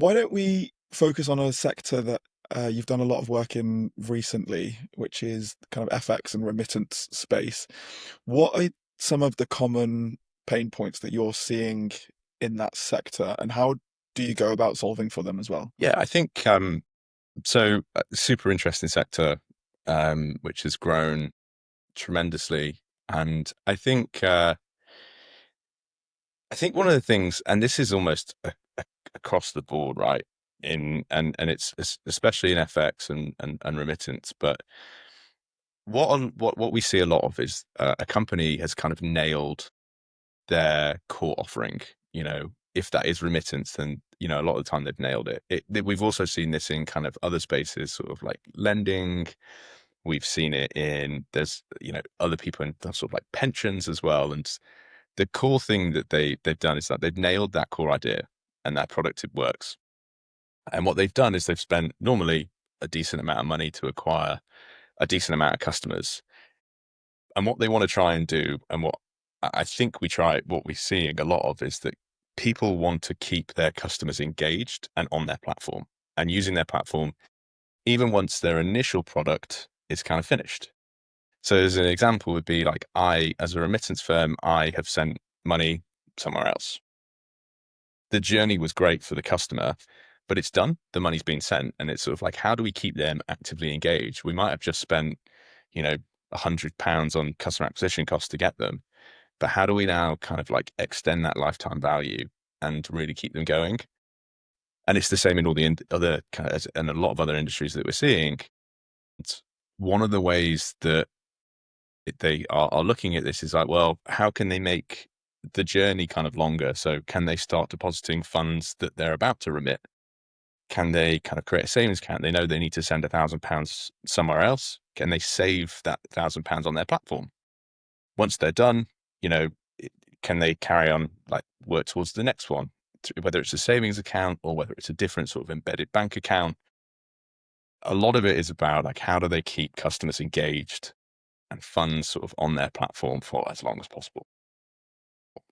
why don't we focus on a sector that you've done a lot of work in recently, which is kind of FX and remittance space. What are some of the common pain points that you're seeing in that sector, and how do you go about solving for them as well? Yeah, I think super interesting sector, which has grown tremendously, and I think one of the things, and this is almost across the board, right? And it's especially in FX and remittance, but what we see a lot of is a company has kind of nailed their core offering. If that is remittance, then a lot of the time they've nailed it. We've also seen this in kind of other spaces, sort of like lending. We've seen it in there's other people in sort of like pensions as well. And the core thing that they've done is that they've nailed that core idea and that product, it works. And what they've done is they've spent normally a decent amount of money to acquire a decent amount of customers. And what they want to try and do, and what I think what we're seeing a lot of is that people want to keep their customers engaged and on their platform and using their platform even once their initial product is kind of finished. So as an example would be like as a remittance firm, I have sent money somewhere else. The journey was great for the customer, but it's done. The money's been sent, and it's sort of like, how do we keep them actively engaged? We might have just spent, you know, £100 on customer acquisition costs to get them, but how do we now kind of like extend that lifetime value and really keep them going? And it's the same in all the other kind of, and a lot of other industries that we're seeing. It's one of the ways that they are looking at this is like, well, how can they make the journey kind of longer? So can they start depositing funds that they're about to remit? Can they kind of create a savings account? They know they need to send £1,000 somewhere else. Can they save that £1,000 on their platform? Once they're done, you know, can they carry on, like work towards the next one, whether it's a savings account or whether it's a different sort of embedded bank account? A lot of it is about like, how do they keep customers engaged and funds sort of on their platform for as long as possible?